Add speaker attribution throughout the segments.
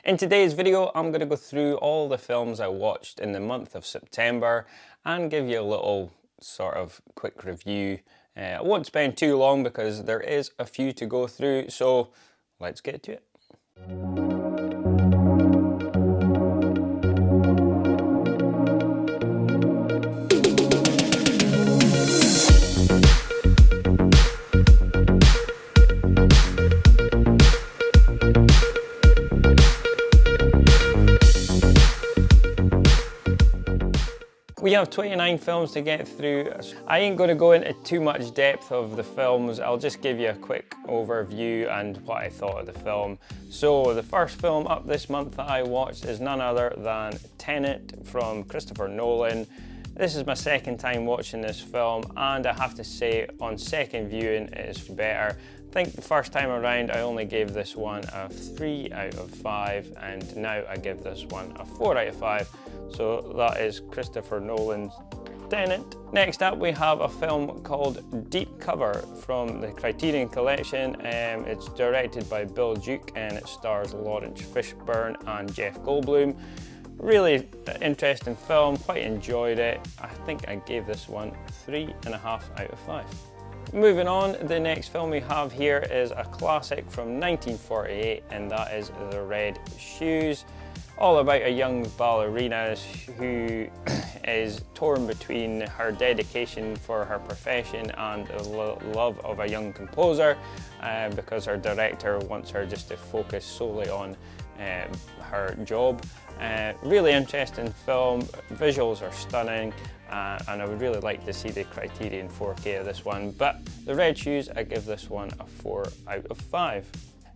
Speaker 1: In today's video, I'm going to go through all the films I watched in the month of September and give you a little sort of quick review. I won't spend too long because there is a few to go through, so let's get to it. We have 29 films to get through. I ain't going to go into too much depth of the films. I'll just give you a quick overview and what I thought of the film. So the first film up this month that I watched is none other than Tenet from Christopher Nolan. This is my second time watching this film, and I have to say on second viewing it is better. I think the first time around I only gave this one a 3 out of 5, and now I give this one a 4 out of 5. So that is Christopher Nolan's Tenet. Next up we have a film called Deep Cover from the Criterion Collection. It's directed by Bill Duke and it stars Lawrence Fishburne and Jeff Goldblum. Really interesting film, quite enjoyed it. I think I gave this one 3.5 out of 5. Moving on, the next film we have here is a classic from 1948, and that is The Red Shoes. All about a young ballerina who is torn between her dedication for her profession and the love of a young composer, because her director wants her just to focus solely on her job. Really interesting film, visuals are stunning, and I would really like to see the Criterion 4K of this one, but The Red Shoes, I give this one a 4 out of 5.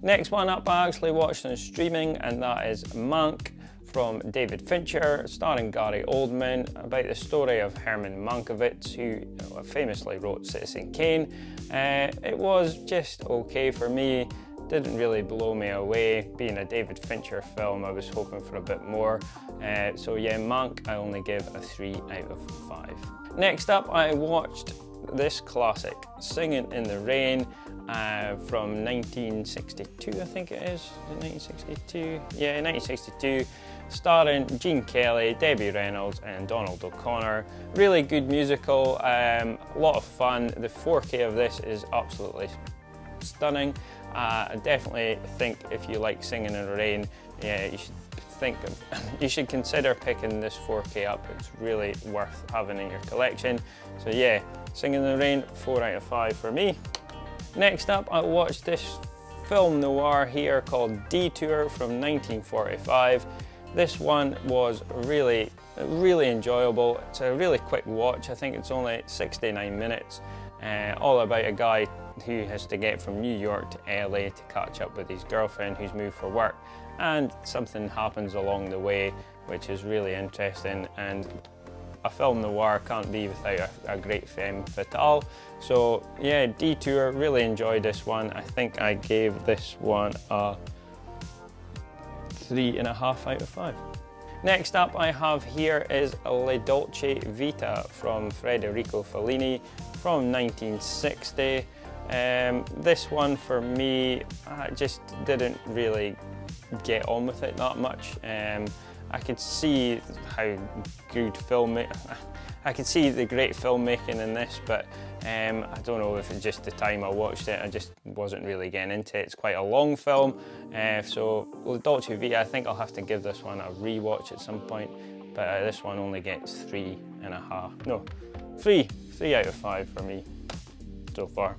Speaker 1: Next one up I actually watched on streaming, and that is Mank from David Fincher, starring Gary Oldman, about the story of Herman Mankiewicz, who famously wrote Citizen Kane. It was just okay for me, didn't really blow me away. Being a David Fincher film, I was hoping for a bit more. So yeah, Mank I only give a 3 out of 5. Next up I watched this classic, Singing in the Rain, from 1962, I think it is. Is it 1962? Yeah, 1962. Starring Gene Kelly, Debbie Reynolds and Donald O'Connor. Really good musical, a lot of fun. The 4K of this is absolutely stunning. I definitely think if you like Singing in the Rain, yeah, you should consider picking this 4K up. It's really worth having in your collection. So yeah, Singing in the Rain, 4 out of 5 for me. Next up, I watched this film noir here called Detour from 1945. This one was really enjoyable. It's a really quick watch. I think it's only 69 minutes. All about a guy who has to get from New York to LA to catch up with his girlfriend who's moved for work, and something happens along the way which is really interesting, and a film noir can't be without a great femme fatale. So yeah, Detour, really enjoyed this one. I think I gave this one a 3.5 out of 5. Next up I have here is La Dolce Vita from Federico Fellini from 1960. This one for me, I just didn't really get on with it that much. I could see how good I could see the great filmmaking in this, but I don't know if it's just the time I watched it, I just wasn't really getting into it. It's quite a long film, so La Dolce Vita, I think I'll have to give this one a rewatch at some point, but this one only gets 3.5, no, 3 out of 5 for me so far.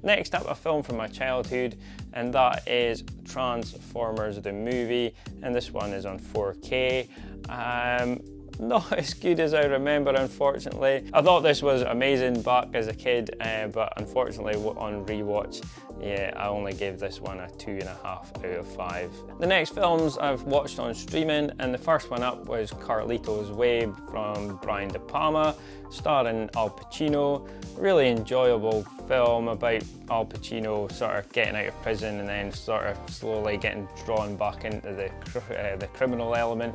Speaker 1: Next up, a film from my childhood, and that is Transformers the movie, and this one is on 4K. Not as good as I remember, unfortunately. I thought this was amazing back as a kid, but unfortunately on rewatch, yeah, I only gave this one a 2.5 out of 5. The next films I've watched on streaming, and the first one up was Carlito's Way from Brian De Palma, starring Al Pacino. Really enjoyable film about Al Pacino sort of getting out of prison and then sort of slowly getting drawn back into the criminal element.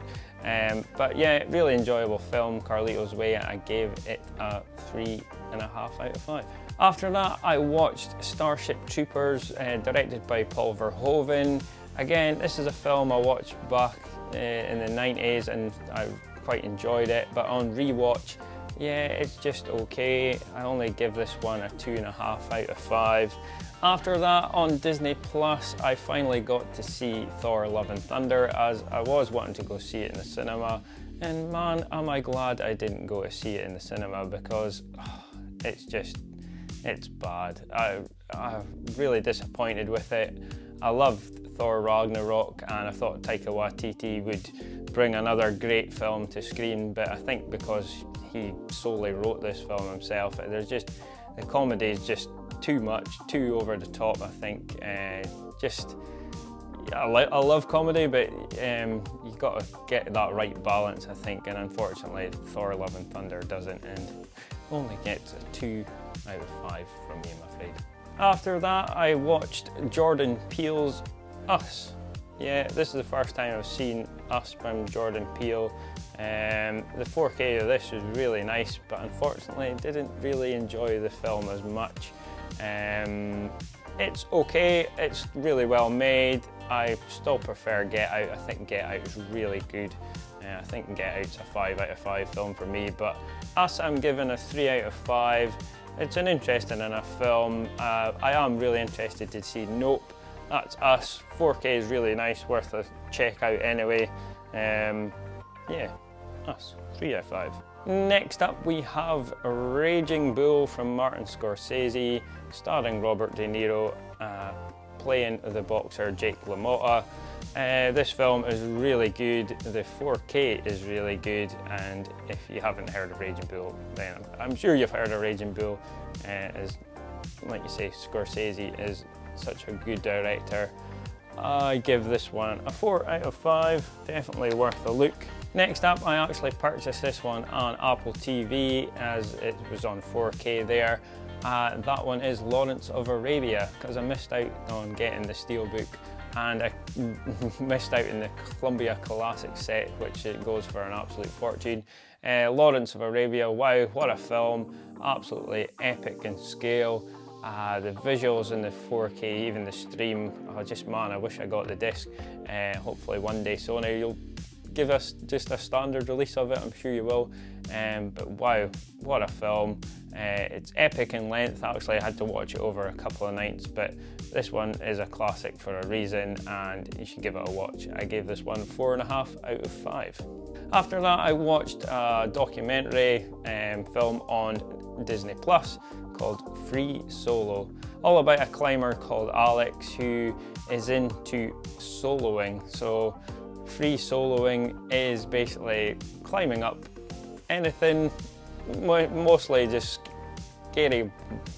Speaker 1: But yeah, really enjoyable film, Carlito's Way. I gave it a 3.5 out of 5. After that, I watched Starship Troopers, directed by Paul Verhoeven. Again, this is a film I watched back in the 90s and I quite enjoyed it, but on rewatch, yeah, it's just okay. I only give this one a 2.5 out of 5. After that, on Disney Plus, I finally got to see Thor: Love and Thunder, as I was wanting to go see it in the cinema. And man, am I glad I didn't go to see it in the cinema, because it's bad. I'm really disappointed with it. I loved Thor Ragnarok, and I thought Taika Waititi would bring another great film to screen, but I think because he solely wrote this film himself, the comedy is just too much, too over the top, I think. I love comedy, but you've got to get that right balance, I think, and unfortunately Thor: Love and Thunder doesn't, and only gets a 2 out of 5 from me, I'm afraid. After that, I watched Jordan Peele's Us. Yeah, this is the first time I've seen Us from Jordan Peele. The 4K of this was really nice, but unfortunately I didn't really enjoy the film as much. It's okay, it's really well made. I still prefer Get Out. I think Get Out is really good. I think Get Out's a 5 out of 5 film for me, but Us I'm giving a 3 out of 5. It's an interesting enough film. I am really interested to see Nope. That's Us. 4K is really nice, worth a check out anyway. Yeah, Us, 3 out of 5. Next up we have Raging Bull from Martin Scorsese, starring Robert De Niro, playing the boxer Jake LaMotta. This film is really good, the 4K is really good, and if you haven't heard of Raging Bull, then I'm sure you've heard of Raging Bull. As like you say, Scorsese is such a good director. I give this one a 4 out of 5, definitely worth a look. Next up, I actually purchased this one on Apple TV as it was on 4K there. That one is Lawrence of Arabia, because I missed out on getting the Steelbook and I missed out in the Columbia Classic set, which it goes for an absolute fortune. Lawrence of Arabia, wow, what a film, absolutely epic in scale. The visuals in the 4K, even the stream, man, I wish I got the disc. Hopefully one day Sony, you'll give us just a standard release of it, I'm sure you will. But wow, what a film. It's epic in length. Actually, I had to watch it over a couple of nights, but this one is a classic for a reason and you should give it a watch. I gave this one 4.5 out of 5. After that, I watched a documentary film on Disney Plus called Free Solo, all about a climber called Alex who is into soloing. So free soloing is basically climbing up anything, mostly just scary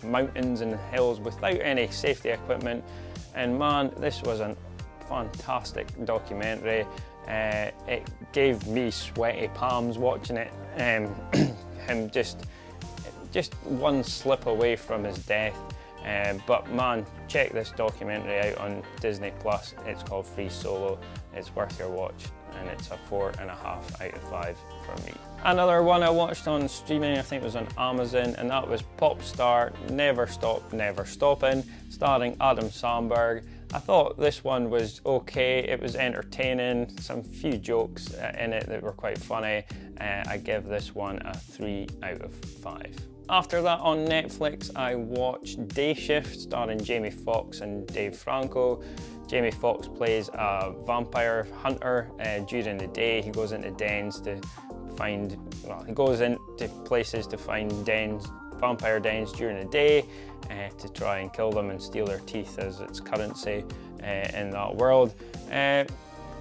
Speaker 1: mountains and hills without any safety equipment. And man, this was a fantastic documentary. It gave me sweaty palms watching it. Him just one slip away from his death. But man, check this documentary out on Disney Plus. It's called Free Solo. It's worth your watch, and it's a 4.5 out of 5 for me. Another one I watched on streaming, I think it was on Amazon, and that was Popstar Never Stop Never Stopping, starring Adam Sandberg. I thought this one was okay, it was entertaining, some few jokes in it that were quite funny. I give this one a 3 out of 5. After that, on Netflix, I watched Day Shift, starring Jamie Foxx and Dave Franco. Jamie Foxx plays a vampire hunter during the day. He goes into dens to find, he goes into places to find dens, vampire dens during the day to try and kill them and steal their teeth as its currency in that world.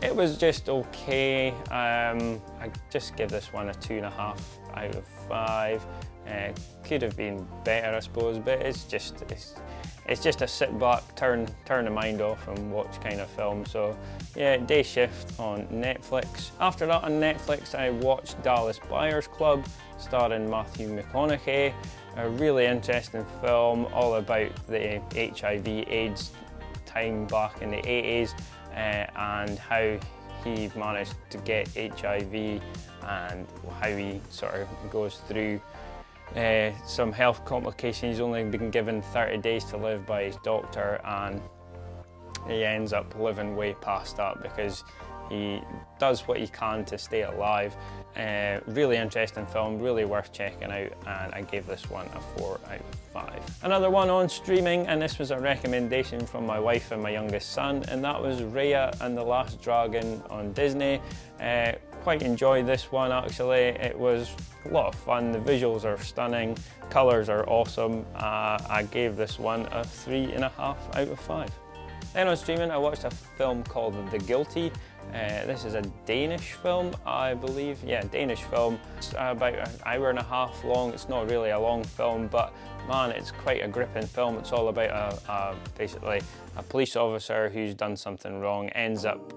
Speaker 1: It was just okay. I just give this one a 2.5 out of 5. Could have been better, I suppose, but it's just a sit back, turn the mind off and watch kind of film. So yeah, Day Shift on Netflix. After that on Netflix, I watched Dallas Buyers Club, starring Matthew McConaughey. A really interesting film, all about the HIV/AIDS time back in the 80s and how he managed to get HIV and how he sort of goes through some health complications. He's only been given 30 days to live by his doctor, and he ends up living way past that because he does what he can to stay alive. Really interesting film, really worth checking out, and I gave this one a 4 out of 5. Another one on streaming, and this was a recommendation from my wife and my youngest son, and that was Raya and the Last Dragon on Disney. Quite enjoyed this one actually. It was a lot of fun, the visuals are stunning, colours are awesome. I gave this one a 3.5 out of 5. Then on streaming I watched a film called The Guilty. This is a Danish film, I believe. Yeah, Danish film. It's about an hour and a half long. It's not really a long film, but man, it's quite a gripping film. It's all about basically a police officer who's done something wrong, ends up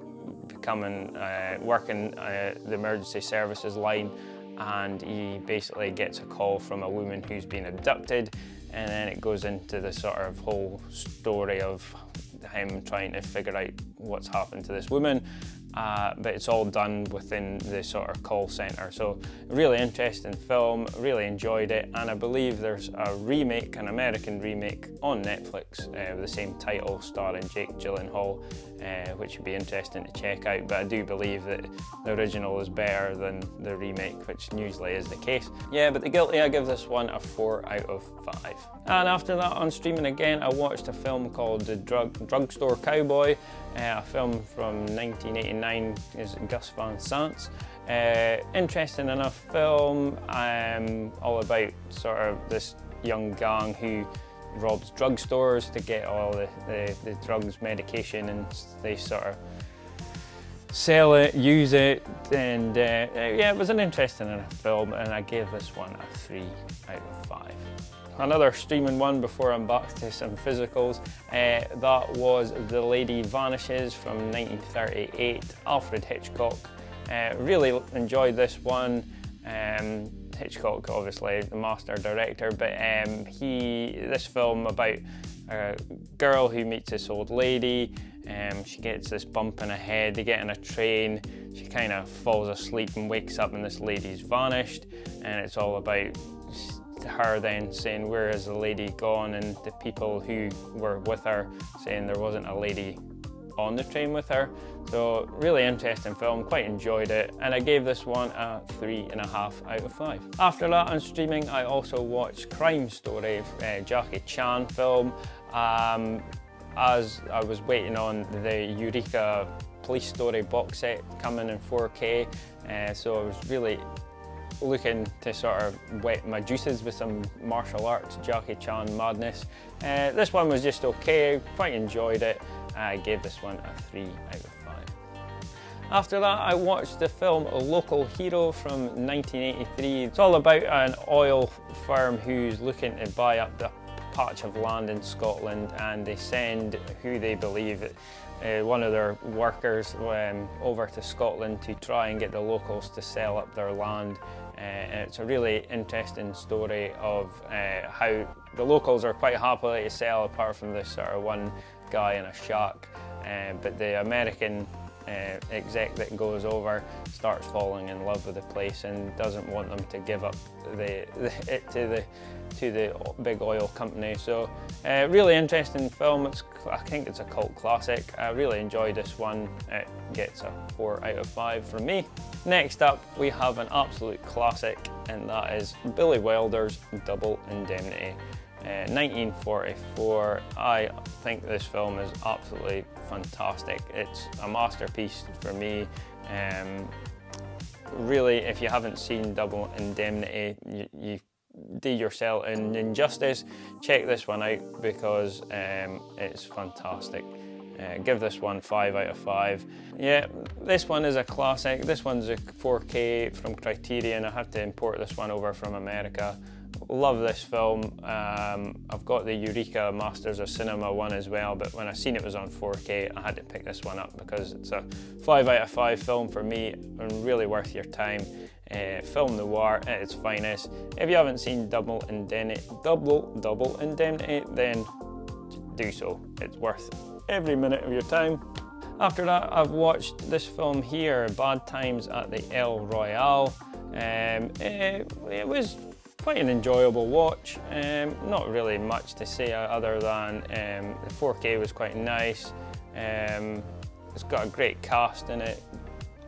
Speaker 1: becoming working the emergency services line, and he basically gets a call from a woman who's been abducted, and then it goes into the sort of whole story of him trying to figure out what's happened to this woman. But it's all done within the sort of call centre. So a really interesting film, really enjoyed it, and I believe there's a remake, an American remake on Netflix with the same title, starring Jake Gyllenhaal, which would be interesting to check out. But I do believe that the original is better than the remake, which usually is the case. Yeah, but The Guilty, I give this one a 4 out of 5. And after that, on streaming again, I watched a film called The Drugstore Cowboy, a film from 1989, is Gus Van Sant. Interesting enough film, all about sort of this young gang who robs drugstores to get all the drugs, medication, and they sort of sell it, use it, and yeah, it was an interesting enough film, and I gave this one a 3 out of 5. Another streaming one before I'm back to some physicals, that was The Lady Vanishes from 1938, Alfred Hitchcock. Really enjoyed this one. Hitchcock, obviously the master director, but this film about a girl who meets this old lady. She gets this bump in her head, they get in a train, she kind of falls asleep and wakes up and this lady's vanished, and it's all about her then saying, where is the lady gone, and the people who were with her saying there wasn't a lady on the train with her. So really interesting film, quite enjoyed it, and I gave this one a 3.5 out of 5. After that on streaming I also watched Crime Story, Jackie Chan film. As I was waiting on the Eureka Police Story box set coming in 4K, so I was really looking to sort of wet my juices with some martial arts, Jackie Chan madness. This one was just okay, quite enjoyed it. I gave this one a 3 out of 5. After that I watched the film Local Hero from 1983. It's all about an oil firm who's looking to buy up the patch of land in Scotland, and they send who they believe one of their workers over to Scotland to try and get the locals to sell up their land. And it's a really interesting story of how the locals are quite happy to sell, apart from this sort of one guy in a shack, but the American exec that goes over starts falling in love with the place and doesn't want them to give up it to the big oil company. So really interesting film. I think it's a cult classic. I really enjoyed this one. It gets a 4 out of 5 from me. Next up we have an absolute classic, and that is Billy Wilder's Double Indemnity. 1944. I think this film is absolutely fantastic. It's a masterpiece for me. Really, if you haven't seen Double Indemnity, you do yourself an injustice. Check this one out because it's fantastic. Give this one 5 out of 5. Yeah, this one is a classic. This one's a 4K from Criterion. I had to import this one over from America. Love this film. I've got the Eureka Masters of Cinema one as well, but when I seen it was on 4K, I had to pick this one up because it's a 5 out of 5 film for me, and really worth your time. Film noir at its finest. If you haven't seen Double Indemnity, then do so. It's worth every minute of your time. After that, I've watched this film here, Bad Times at the El Royale. It was quite an enjoyable watch. Not really much to say other than the 4K was quite nice. It's got a great cast in it.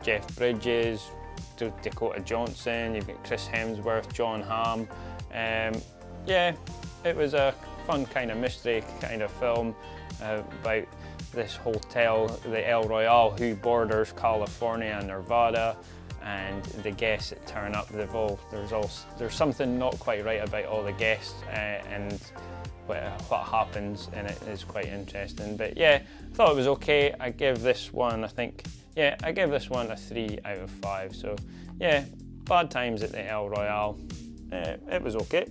Speaker 1: Jeff Bridges, Dakota Johnson, you've got Chris Hemsworth, Jon Hamm. Yeah, it was a fun kind of mystery kind of film about this hotel, the El Royale, who borders California and Nevada, and the guests that turn up, there's something not quite right about all the guests, and what happens in it is quite interesting. But yeah, I thought it was okay. I give this one, I give this one a 3 out of 5. So yeah, Bad Times at the El Royale. It was okay.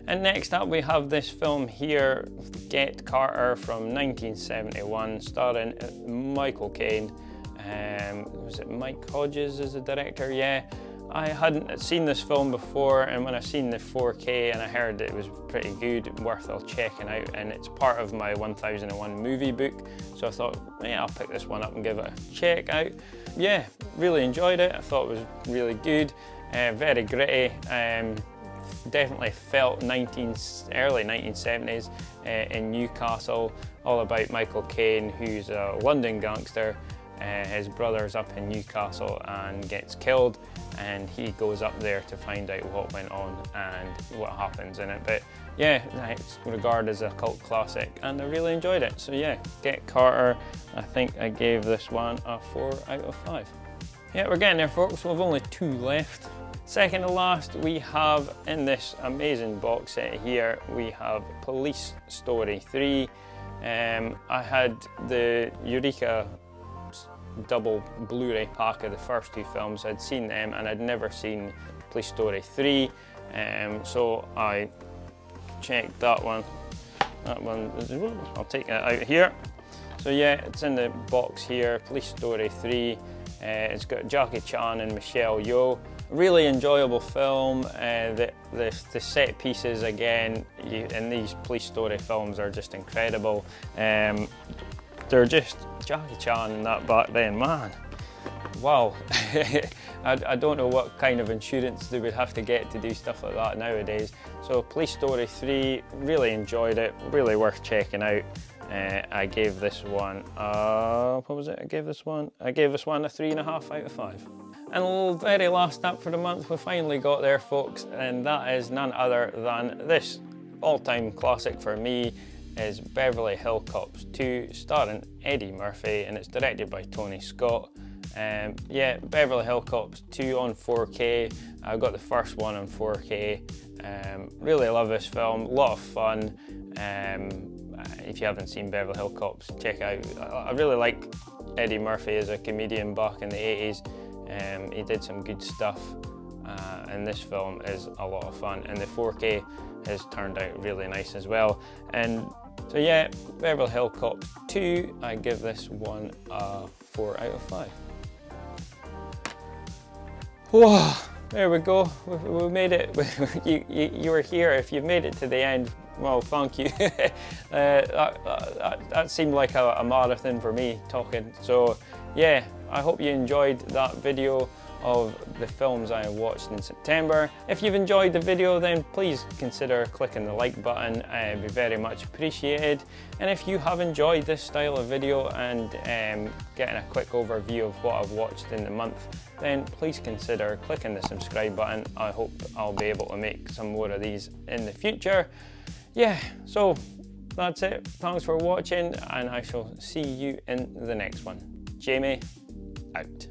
Speaker 1: And next up we have this film here, Get Carter from 1971, starring Michael Caine. Was it Mike Hodges as the director? Yeah. I hadn't seen this film before, and when I seen the 4K and I heard it was pretty good, worth checking out, and it's part of my 1001 movie book, so I thought, yeah, I'll pick this one up and give it a check out. Yeah, really enjoyed it. I thought it was really good, very gritty. Definitely felt early 1970s in Newcastle, all about Michael Caine, who's a London gangster. His brother's up in Newcastle and gets killed, and he goes up there to find out what went on and what happens in it. But yeah, it's regarded as a cult classic, and I really enjoyed it. So yeah, Get Carter, I think I gave this one a 4 out of 5. Yeah, we're getting there, folks. We've only 2 left. Second to last, we have in this amazing box set here, we have Police Story 3. I had the Eureka double Blu-ray pack of the first 2 films. I'd seen them and I'd never seen Police Story 3, so I checked that one. I'll take it out here. So yeah, it's in the box here, Police Story 3. It's got Jackie Chan and Michelle Yeoh. Really enjoyable film. The set pieces again in these Police Story films are just incredible. They're just Jackie Chan and that back then, man. Wow. I don't know what kind of insurance they would have to get to do stuff like that nowadays. So Police Story 3, really enjoyed it, really worth checking out. I gave this one, what was it I gave this one? I gave this one a 3.5 out of 5. And the very last up for the month, we finally got there, folks, and that is none other than this all-time classic for me, is Beverly Hills Cops 2, starring Eddie Murphy, and it's directed by Tony Scott. Yeah, Beverly Hills Cops 2 on 4K. I got the first one on 4K. Really love this film, a lot of fun. If you haven't seen Beverly Hills Cops, check it out. I really like Eddie Murphy as a comedian back in the 80s. He did some good stuff, and this film is a lot of fun, and the 4K has turned out really nice as well. And so yeah, Beverly Hills Cops 2, I give this one a 4 out of 5. Whoa, there we go, we made it. You were here. If you've made it to the end, well, thank you. That seemed like a marathon for me talking. So yeah, I hope you enjoyed that video of the films I watched in September. If you've enjoyed the video, then please consider clicking the like button. It'd be very much appreciated. And if you have enjoyed this style of video and getting a quick overview of what I've watched in the month, then please consider clicking the subscribe button. I hope I'll be able to make some more of these in the future. Yeah, so that's it. Thanks for watching, and I shall see you in the next one. Jamie, out.